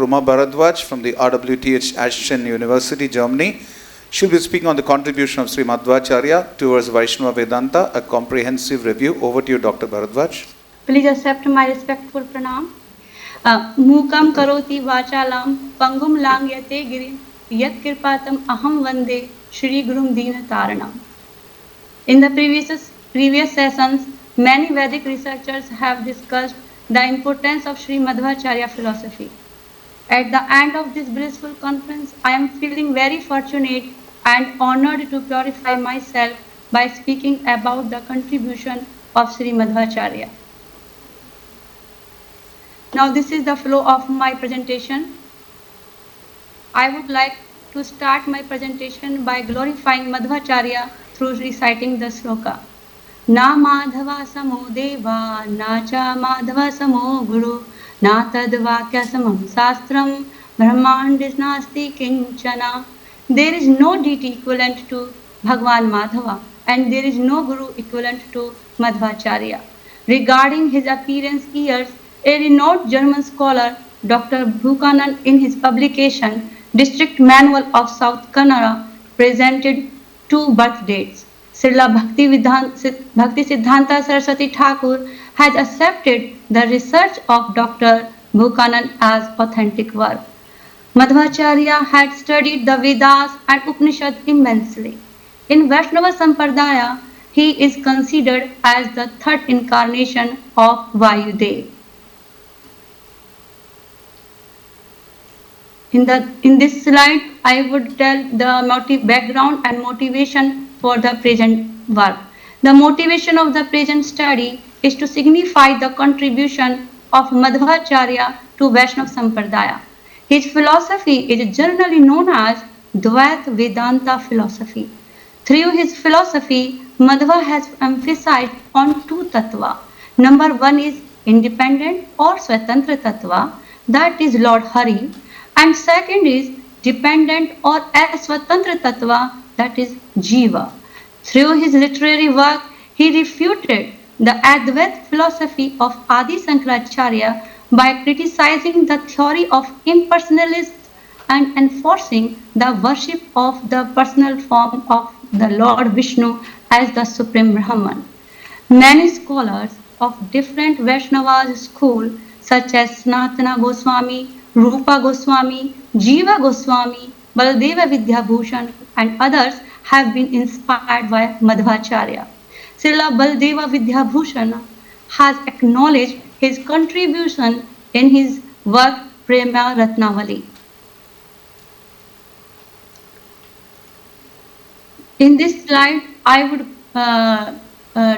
Uma Bharadwaj from the RWTH Essen University, Germany. She'll be speaking on the contribution of Sri Madhvacharya towards Vaishnava Vedanta, a comprehensive review. Over to you, Dr. Bharadwaj. Please accept my respectful pranam. Mukam karoti vachalam pangum langyate girim yat kirpatam aham vande Shri Gurum Dina Taranam. In the previous sessions, many Vedic researchers have discussed the importance of Sri Madhvacharya philosophy. At the end of this blissful conference, I am feeling very fortunate and honored to glorify myself by speaking about the contribution of Sri Madhvacharya. Now this is the flow of my presentation. I would like to start my presentation by glorifying Madhvacharya through reciting the sloka. Na Madhava samo deva, na cha Madhava samo guru, na tad vakya samam sastram, brahmandis nasti kinchana. There is no deity equivalent to Bhagwan Madhava and there is no guru equivalent to Madhvacharya. Regarding his appearance years, a renowned German scholar, Dr. Buchanan, in his publication District Manual of South Kannada, presented two birth dates. Srila Bhakti Siddhanta Saraswati Thakur has accepted the research of Dr. Buchanan as authentic work. Madhvacharya had studied the Vedas and Upanishad immensely. In Vaishnava Sampradaya, he is considered as the third incarnation of Vayudev. In this slide, I would tell the background and motivation for the present work. The motivation of the present study is to signify the contribution of Madhvacharya to Vaishnava Sampradaya. His philosophy is generally known as Dvaita Vedanta philosophy. Through his philosophy, Madhva has emphasized on two tattva. Number one is independent or Swatantra tattva, that is Lord Hari, and second is dependent or Swatantra tattva, that is Jiva. Through his literary work, he refuted the Advaita philosophy of Adi Shankaracharya by criticizing the theory of impersonalists and enforcing the worship of the personal form of the Lord Vishnu as the Supreme Brahman. Many scholars of different Vaishnava schools such as Sanatana Goswami, Rupa Goswami, Jiva Goswami, Baladeva Vidyabhushan and others have been inspired by Madhvacharya. Srila Baladeva Vidyabhushan has acknowledged his contribution in his work Prema Ratnavali. In this slide, I would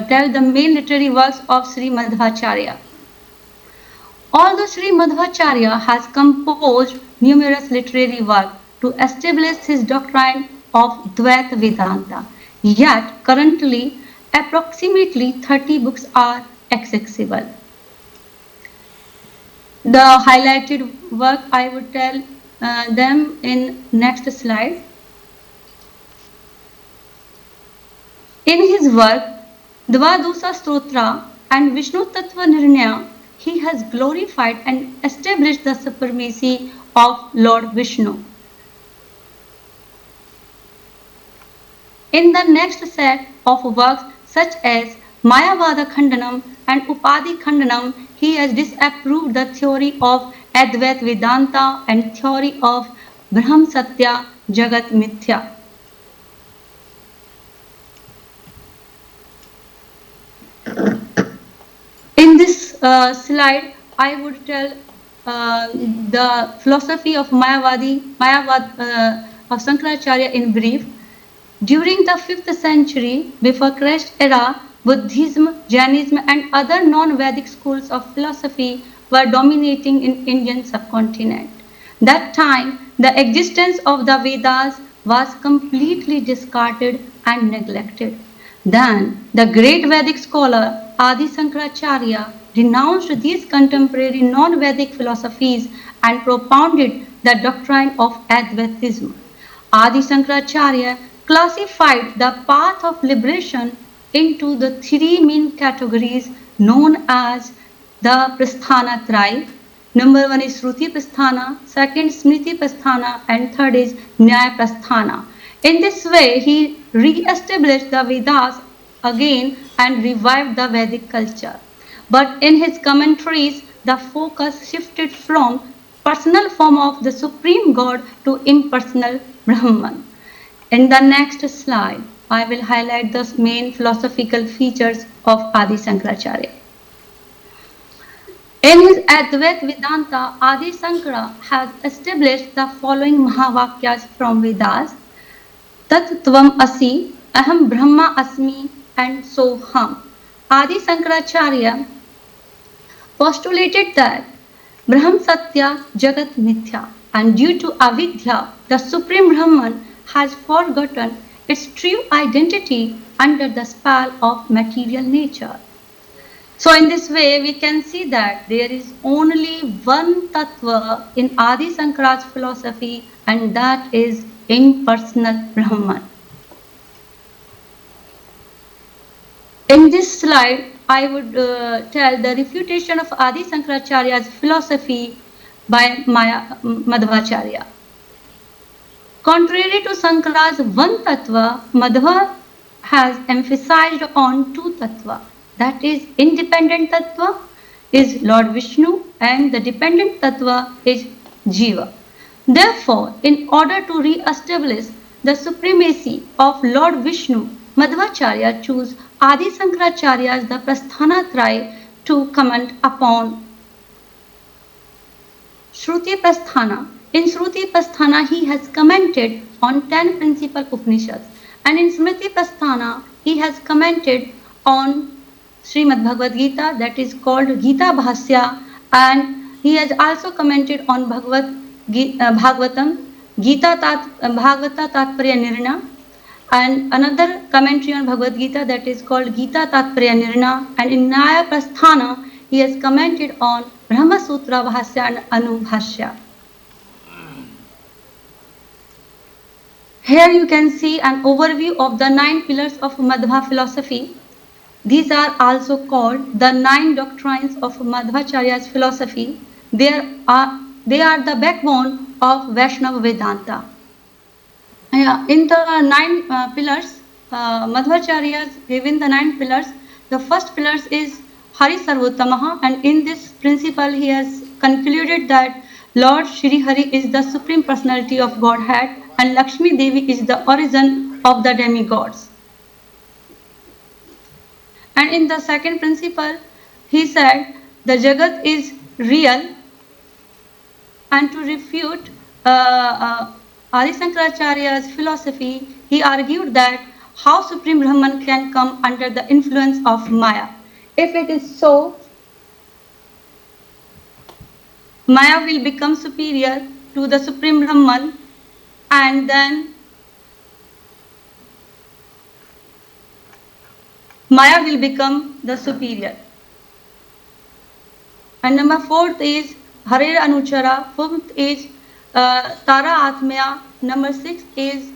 tell the main literary works of Sri Madhvacharya. Although Sri Madhvacharya has composed numerous literary works to establish his doctrine of Dvaita Vedanta, yet currently approximately 30 books are accessible. The highlighted work I would tell them in next slide. In his work Dvadosa Stotra and Vishnu Tattva Nirnaya, he has glorified and established the supremacy of Lord Vishnu. In the next set of works such as Mayavada Khandanam and Upadi Khandanam, he has disapproved the theory of Advaita Vedanta and theory of Brahm Satya Jagat Mithya. In this slide, I would tell the philosophy of Mayavad of Shankaracharya in brief. During the 5th century before Christ era, Buddhism, Jainism and other non-Vedic schools of philosophy were dominating in Indian subcontinent. That time, the existence of the Vedas was completely discarded and neglected. Then, the great Vedic scholar Adi Shankaracharya denounced these contemporary non-Vedic philosophies and propounded the doctrine of Advaitism. Adi Shankaracharya classified the path of liberation into the three main categories known as the Prasthanatraya, Number 1 is Shruti Prasthana, second Smriti Prasthana, and third is Nyaya Prasthana. In this way, he re-established the Vedas again and revived the Vedic culture. But in his commentaries, the focus shifted from personal form of the Supreme God to impersonal Brahman. In the next slide, I will highlight the main philosophical features of Adi Shankaracharya. In his Advaita Vedanta, Adi Shankara has established the following Mahavakyas from Vedas: Tat Tvam Asi, Aham Brahma Asmi, and Soham. Adi Shankaracharya postulated that Brahm Satya Jagat Mithya, and due to avidya, the Supreme Brahman has forgotten its true identity under the spell of material nature. So in this way, we can see that there is only one tattva in Adi Shankara's philosophy, and that is impersonal Brahman. In this slide, I would tell the refutation of Adi Shankaracharya's philosophy by Madhvacharya. Contrary to Shankara's one tattva, Madhva has emphasized on two tattva. That is, independent tattva is Lord Vishnu and the dependent tattva is Jiva. Therefore, in order to re-establish the supremacy of Lord Vishnu, Madhvacharya chose Adi Shankaracharya's the Prasthanatraya to comment upon Shruti Prasthana. In Shruti Prasthana, he has commented on 10 principal Upanishads, and in Smriti Prasthana, he has commented on Srimad Bhagavad Gita, that is called Gita Bhasya, and he has also commented on Bhagavatam, Bhagavata Tatparya Nirna, and another commentary on Bhagavad Gita that is called Gita Tatparya Nirna, and in Nyaya Prasthana, he has commented on Brahma Sutra Bhasya and Anubhashya. Here you can see an overview of the 9 pillars of Madhva philosophy. These are also called the 9 doctrines of Madhvacharya's philosophy. They are the backbone of Vaishnava Vedanta. In the 9 pillars, Madhvacharya has given the 9 pillars. The first pillar is Hari Sarvottamaha, and in this principle he has concluded that Lord Shri Hari is the Supreme Personality of Godhead and Lakshmi Devi is the origin of the demigods. And in the second principle, he said the Jagat is real, and to refute Adi Shankaracharya's philosophy, he argued that how Supreme Brahman can come under the influence of Maya. If it is so, Maya will become superior to the Supreme Brahman, and then Maya will become the superior. And number 4th is Hare Anuchara. 5th is Tara Atmaya. Number 6 is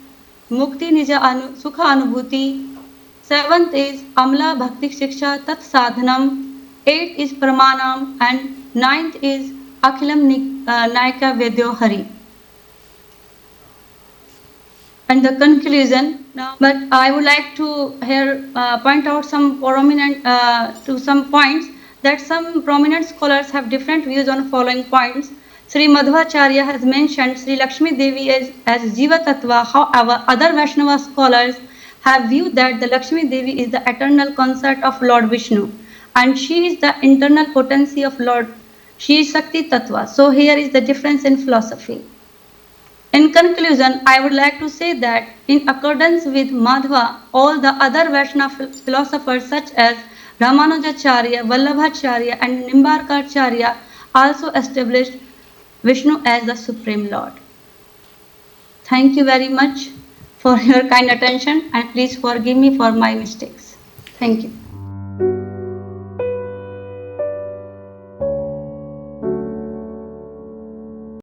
Mukti Nija Sukha Anubhuti. 7th is Amla Bhakti Shiksha Tat Sadhanam. 8th is Pramanam, and 9th is Akhilam Naika Vedyo Hari. And the conclusion now, but I would like to here point out some prominent to some points that some prominent scholars have different views on following points. Sri Madhvacharya has mentioned Sri Lakshmi Devi as Jiva Tattva. However, other Vaishnava scholars have viewed that the Lakshmi Devi is the eternal consort of Lord Vishnu, and she is the internal potency of Lord. She is Shakti Tattva. So here is the difference in philosophy. In conclusion, I would like to say that in accordance with Madhva, all the other Vaishnava philosophers such as Ramanujacharya, Vallabhacharya and Nimbarkaracharya also established Vishnu as the Supreme Lord. Thank you very much for your kind attention, and please forgive me for my mistakes. Thank you.